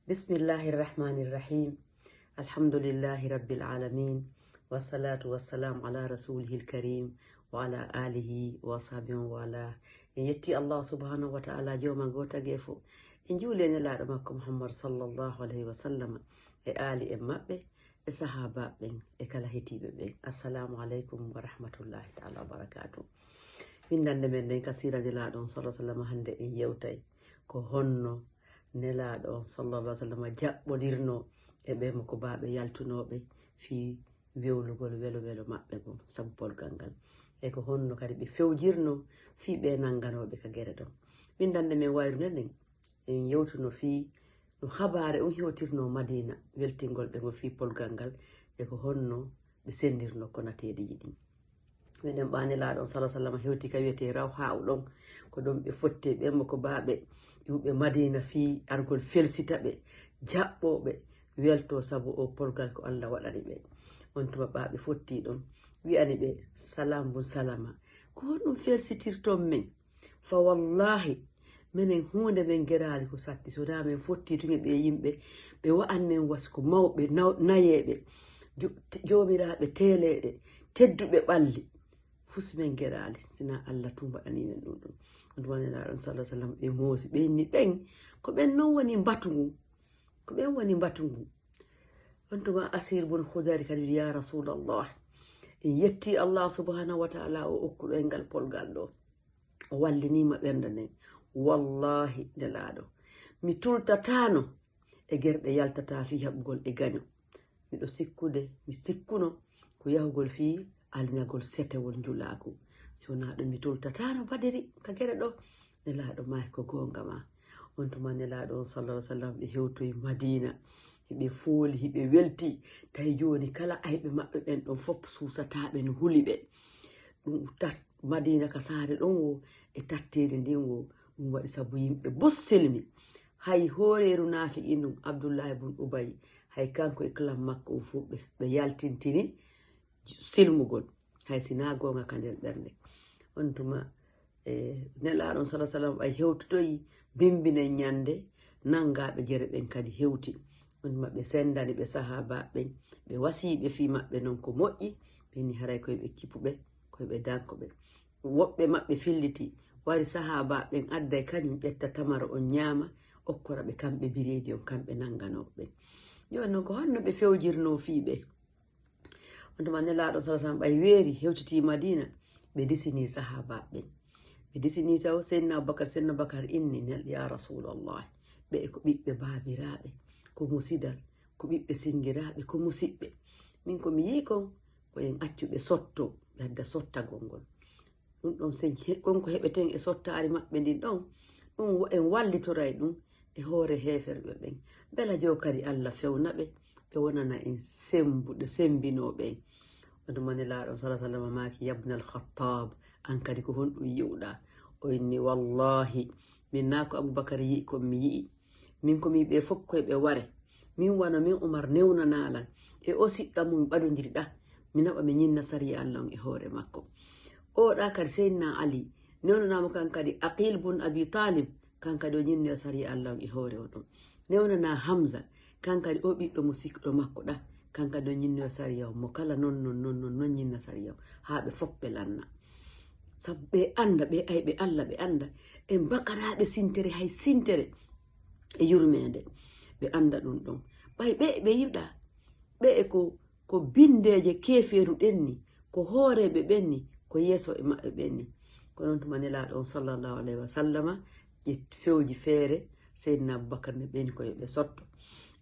Bismillahi rahmani rahim. Alhamdulillahi rabbil alamin. Wassalatu wassalamu ala rasulihil karim wa ala alihi wa sahbihi wa ala. En yetti Allah subhanahu wa ta'ala jawma gota gefo. En juule nelaɗo makko Muhammad sallallahu alayhi wa sallam e ali en maɓɓe e sahaba ɓen e kala hetiɓe ɓen. Assalamu alaikum wa rahmatullahi ta'ala wa barakatuh. Windande men nden kasira nelaɗo on sallallahu alayhi wa sallam hande en yewtay ko honno nelaɗo on sallallahu alaihi wasallam jaɓɓodirno e ɓe mo ko baɓe yaltunoɓe fi wewlugol welo welo maɓɓe go sabu polgal ngal e ko honno kadi ɓe fewjirno fi ɓe nanganoɓe ka guere ɗon. Windande men wayru nden en yewtuno fi no habare on hewtirno Madina weltingol ɓe go fi polgal ngal e ko honno ɓe sendirno konateɗi yiɗi. Minen ɓanelaɗo on sallallahu alaihi wasallam hewti ka wiyete raw haw ɗon ko ɗon ɓe fotte ɓe mo ko baɓe yuɓe Madina fi argol felsita ɓe jaɓɓoɓe welto sabu o polgal ko Allah waɗani ɓe. On tuma ɓaɓe fotti ɗon wi'ani ɓe salam bun salama ko honɗum felsitirton men fa wallahi minen hunde men gerali ko satti sona men fotti tuge ɓe yimɓe ɓe wa'an men wasko mawɓe nayeɓe jomiraɓe teleɗe tedduɓe ɓalli fusi men gerali sina Allah tum waɗani men ɗum ɗum. On sallallahu alaihi wasallam ɓe moosi ɓe ni ɓen ko ɓen non woni batungu ko ɓen woni batungu. On tuma Asir bun Hudayr kadi ya Rasulallah en yetti Allah subhanahu wa ta'ala o okkuɗo en ngal polgal ɗo o wallinima ɓernde nden wallahi nelaɗo mi tultatano e gerɗe yaltata fi haɓugol e gaño miɗo mi sikkuno ko yahugol fi alinagol setewol njulaku si wona ɗum mi tultatano badiri ka gueɗe ɗo nelaɗo mahi ko gonga ma. On tuma nelaɗo on sallallahu alaihi wasallam ɓe hewtoyi Madina hiɓe fooli hiɓe welti tawi joni kala ayɓe maɓɓe ɓen ɗon fof susataɓe no huuli ɓe ɗum Madina ka saare ɗon wo e tattede ndin wo ɗum waɗi sabu yimɓe bussilmi hay horeru nafiqin ɗum Abdoullahi bun Ubay hay kanko e clan makko o fof ɓe yaltintini silmugol hay sina gonga ka nder ɓernde. On tuma nelaɗon sallallahu alaihi wasallam ɓay hewtotoyi bimbinen ñande nangaɓe guere ɓen kadi hewti. On tuma ɓe sendani ɓe sahaba ɓen ɓe wasiɓe fi maɓɓe non ko moƴƴi ɓeni haray koyeɓe kipuɓe koyeɓe dankoɓe woɓɓe maɓɓe filliti wari sahaba ɓen adday kañum ƴetta tamaro on ñaama okkora ɓe kamɓe biredi on kamɓe nanganoɓe. Joni noon ko honno ɓe fewjirno fiɓe. On tuma nelaɗo sallallahu alaihi wasallam ɓay weeri hewtiti Madina ɓe disini sahaba ɓen ɓe disini taw Seydina Abubakar inni ya Rasulallah ɓe ko ɓiɓɓe babiraɓe ko musidal ko ɓiɓɓe singiraɓe ko musidɓe min ko mi yi kon ko en accuɓe sotto ɓe adda sottagol ngol ɗum ɗon sen konko heɓeten e sottari maɓɓe ndin ɗon ɗum en wallitoray ɗum e hoore heferɓe ɓen bela jo kadi Allah fewna ɓe ɓe wonana en sembinoɓe. On tuma nelaɗo sallallahu alaihi wasallam maki yabnal Khattab an kadi ko honɗum yi'uɗa o inni wallahi min na ko Abubakar yi ko mi yi'i min ko mi ɓe fof koye ɓe ware min wano min Umar newnanalan e o siɗɗa mum ɓaɗodiriɗa mi naɓa mi ñinna sariya Allah on e hoore makko. Oɗa kadi Seydina Ali newnanamo kan kadi Aqil bun Abi Talib kan kadi o ñinno sariya Allah on e hoore o ɗon newnana Hamza kan kadi o ɓiɗɗo mo sikɗo makko ɗa kan kadi o ñinno sariya mo kala non ñinna sariya ha ɓe fof ɓe lanna sabu ɓe anda ɓe ayɓe Allah ɓe anda e bakaraɓe sintere hay sintere e yurmede ɓe anda ɗum ɗon ɓay ɓe yiɗa ɓe e ko bindeje keferu ɗenni ko hooreɓe ɓenni ko yeeso e maɓɓe ɓenni. Ko noon tuma nelaɗo on sallallahu alaihi wa sallama fewji feere Seydina Abubakar ne ɓeni koye ɓe sotto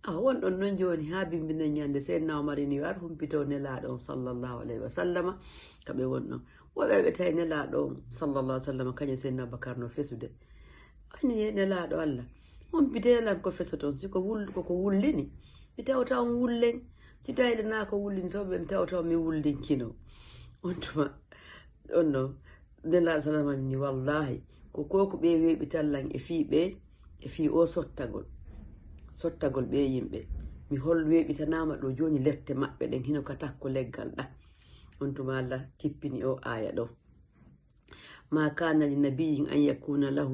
wonɗon noon joni ha bimbinen ñande Seydina Omar ni war humpito nelaɗo on sallallahu alaihi wa sallama kaɓe wonɗon woɓɓe ɓe tawi nelaɗo on sallallahu alaihi wa sallama kañum Seydina Abubakar no fesude ani nelaɗo Allah humpitelan ko fesoton siko ko wullini mi tawata on wullen si tawiɗe na ko wullini soɓe mi tawata mi wullinkino. On tuma on no nelaɗo sallama ni wallahi ko koko ɓe weeɓi tallan e fi o sottagol ɓe yimɓe mi weeɓitanama ɗo joni lette maɓɓe ɗen hino ka takko leggal ɗa. On tuma Allah kippini o aya ɗo ما كان لنبي أن يكون له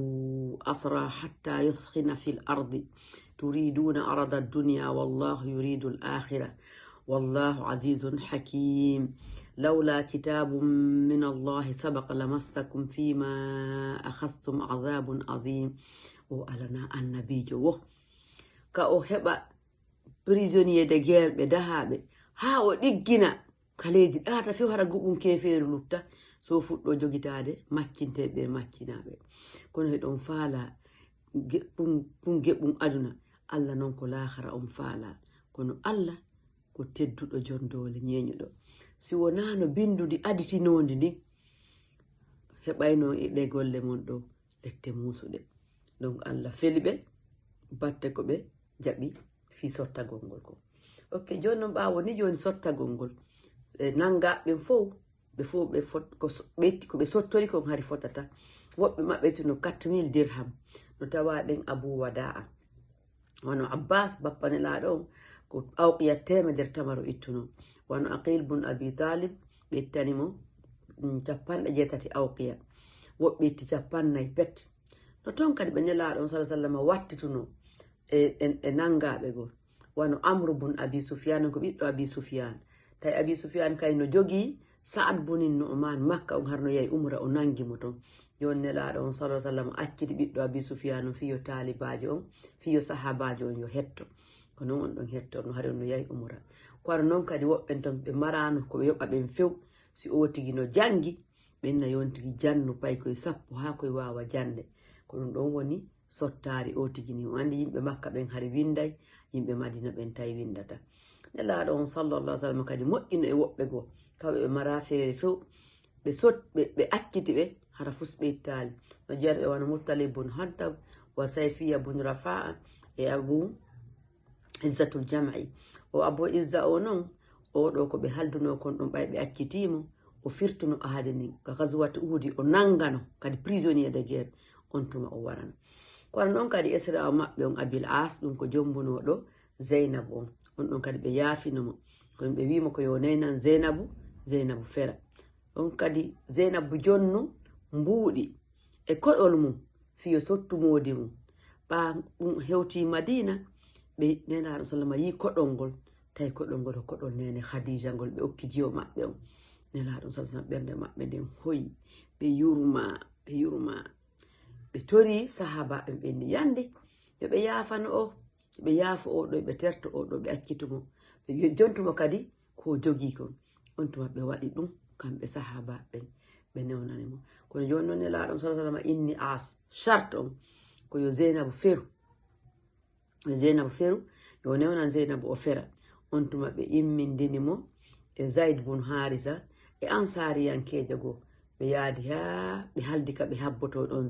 أسرى حتى يثخن في الأرض تريدون عرض الدنيا والله يريد الآخرة والله عزيز حكيم لولا كتاب من الله سبق لمسكم فيما أخذتم عذاب عظيم وألنا النبي جو كأو هبا prisonnier de guerre ɓe dahaɓe ha o ɗiggina kaleji ɗata few hara guɓum kefeeru lutta so fuɗɗo jogitade maccinteɓe maccinaɓe kono heɗon faala geɓɓum geɓɓum aduna Allah non ko lahara on faala kono Allah ko tedduɗo jondole ñeñuɗo si wonano bindudi aditinodi ndi heɓayno e ɗe golle mon ɗo ɗette musuɗe donc Allah feliɓe batte ko ɓe jaɓi fi sottagol ngol ko ok joni noon ɓawo ni joni sottagol ngol nangaɓe ko ɓe sottori kon hari fotata woɓɓe maɓɓe tuno 4000 dirham no tawa ɓen Abu Wada'a wono Abbas bappanelaɗo on ko awqiya 100 tamaro ittuno wono Aqil bun Abi Talib ɓe ittanimo 80 awqiya woɓɓe itti 40 pet no ton kadi ɓe nelaɗo on sallallahu alaihi wasallam wattituno e nangaɓe gol wono Amru bun Abi Sufyan ko ɓiɗɗo Abi Sufyan tawi Abi Sufyan kay no jogi Sa'ad bunin Nu'man Makka on harno yahi umra o nangimo ton yon nelaɗo on sallallahu alaihi wasallam acciti ɓiɗɗo Abi Sufyan fiyo talibajo on fiyo sahabajo on yo hetto ko non on ɗon hettorno hari on no yahi umra kono noon kadi woɓɓen ton ɓe marano koɓe yoɓa ɓen few si o tigi no jangi ɓenna yon tigi jannu pay koye 10 ha koye wawa jande ko ɗum ɗon woni sottari o tigi ni andi yimɓe Makka ɓen hari winday yimɓe Madina ɓen tawi windata nelaɗo on sallallahu alaihi wasallam kadi moƴƴino e woɓɓe goo kawɓe ɓe mara feere few ɓe acciti ɓe hara fusɓe ittali no jiyaɗo ɓe wona Muttalib bun Hantab wa Sayfiya bun Rafa'a e Abu Izzatul Jam'i o Abu Izza o noon oɗo ko ɓe halduno kon ɗum ɓay ɓe accitimo o firtuno ahade ni ka gazwatu Uhud o nangano kadi prisonnier de guerre on tuma o warano kono noon kadi esra maɓɓe on Abil As ɗum ko jombunoɗo Zeynab on ɗon kadi ɓe yaafinomo kono ɓe wimo ko yo naynan Zeynabu fera ɗon kadi Zeynabu jonnu mbuuɗi e koɗol mum fiyo sottumodi mum ɓa ɗum hewti Madina ɓe nenaɗo sallama yi koɗol ngol tawi koɗol ngol ko koɗol nene Khadija ngol ɓe okki jiyo maɓɓe on nelaɗo sallam ɓernde maɓɓe nden hoyi ɓe yurma ɓe tori sahaba ɓen ɓenni yande yoɓe yaafano o ɓe yaafo o ɗo ɓe terto o ɗo ɓe accitumo ɓe jontumo kadi ko jogi kon on tuma ɓe waɗi ɗum kamɓe sahaba ɓen ɓe newnanimo kono joni noon nelaɗo sallallahu alaihi wasallam inni as charte on ko yo Zeynabu feru yo newnan Zeynabu o fera on tuma ɓe immindinimo e Zaid bun Harisa e ansariyankejo goo ɓe yaadi ha ɓe haldi ka ɓe habboto ɗon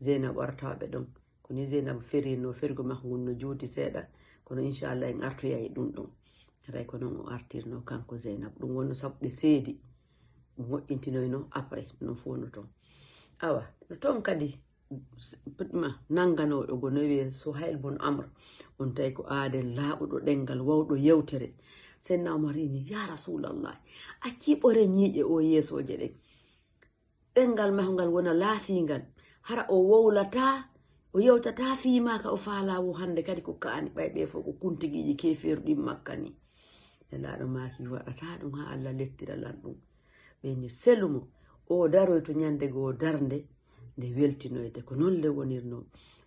Zeynabu artaɓe ɗon koni Zeynabu ferino fergo makko ngun no juuti seeɗa kono inchallah en artoyayi ɗum ɗon ray ko noon o artirno kanko Zeynabu ɗum wonno sabu ɓe seedi ɓe moƴƴintinoyno après non fono ton awa no ton kadi nanganoɗo go no wiye Suhail bun Amr on tawi ko aaden laaɓuɗo ɗengal wawɗo yewtere Seydina Omar ini ya Rasulallah acci ɓore ñiiƴe o yeesoje ɗen ɗengal mahgal wona laafingal hara o wowlata o yewtata fiimaka o faalawo hande kadi ko kaani ɓayɓe fof ko kuntigiji kefeeru ɗin Makka ni nelaɗo maki waɗata ɗum ha Allah lettira lan ɗum ɓeni selumo o daroy to ñande goo darde nde weltinoyde ko noon le wonirno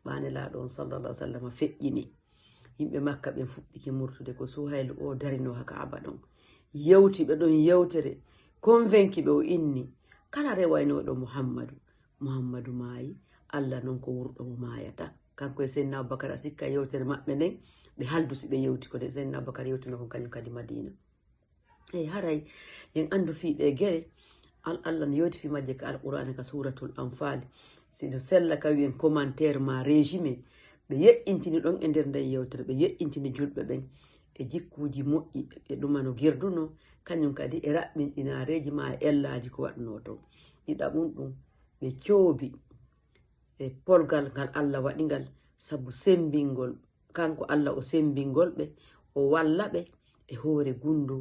ɓanelaɗo on sallallahu alaihi wasallam feƴƴini yimɓe Makka ɓen fuɗɗiki murtude ko Suhayl o darino ha Kaaba ɗon yewti ɓe ɗon yewtere convaincu ɓe o inni kala rewaynoɗo Muhammadu maayi Allah non ko wurɗo mo maayata kanko e Seydina Abubakar a sikka yewtere maɓɓe nden ɓe haldusi ɓe yewti ko de Seydina Abubakar yewtino kon kañum kadi Madina eyi haray en andu fiiɗe guere Allah no yewti fi majje ka alqur'ana ka suratul Anfal sido sella ka wiyen commentaire ma résumé ɓe yeƴƴintini ɗon e nder nden yewtere ɓe yeƴƴintini julɓe ɓen e jikkuji moƴƴi e ɗumano gerduno kañum kadi e raɓɓinɗinareji ma e ellaji ko waɗno ton ɗiɗaɓum ɗum ɓe coobi e polgal ngal Allah waɗingal sabu sembingol kanko Allah o sembingol ɓe o walla ɓe e hoore gundu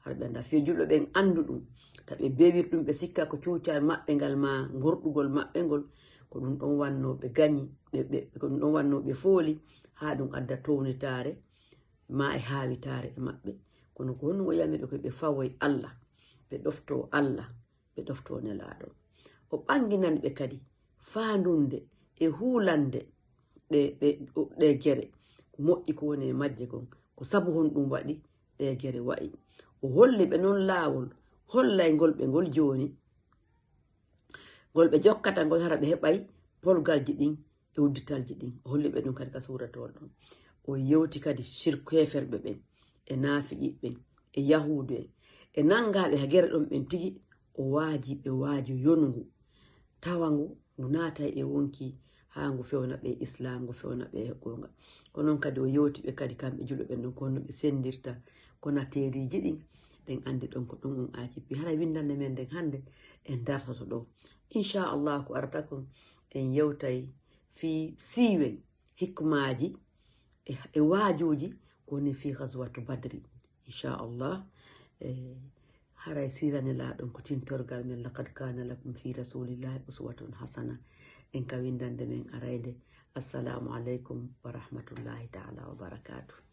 har ɓe anda fiyo julɓe ɓen andu ɗum taɓe bewir ɗum ɓe sikka ko cuucal maɓɓe ngal ma gorɗugol maɓɓe ngol ko ɗum ɗon wanno ɓe gañi ko ɗum ɗon wanno ɓe fooli ha ɗum adda townitare ma e hawitare e maɓɓe kono ko honno o yamiɓe ko ɓe fawoy Allah ɓe ɗofto Allah ɓe ɗofto nelaɗo o ɓanginan ɓe kadi fandunde e hulande ɗe gere ko moƴƴi ko woni e majje kon ko sabu hon ɗum waɗi ɗe gere wa'i o holli ɓe noon laawol hollay ngol ɓe ngol joni ngol ɓe jokkata ngol hara ɓe heɓay polgalji ɗin e udditalji ɗin o holli ɓe ɗum kadi ka suratol ɗon o yewti kadi heferɓe ɓen e naafiɓe e yahudu en e nangaɓe ha gere ɗon ɓen tigi o waaji ɓe waaju yongu tawa ngu naatay e wonki ha ngu fewna ɓe islam ngu fewna ɓe gonga ko noon kadi o yewti ɓe kadi kamɓe julɓe ɓen ɗon ko honno ɓe sendirta konateriji ɗin ɗen andi ɗon ko ɗum ajibbi hara windande men nden hande en dartoto ɗo inchallah ko arata kon en yewtay fi siiwen hikmaji e waajuji ko woni fi ghazwatu badri inchallah haray siranelaɗon ko tintorgal men laqad kana lakum fi rasulillahi uswatun hasana en ka windande men arayde assalamu aleykum wa rahmatullahi taala wa barakatuh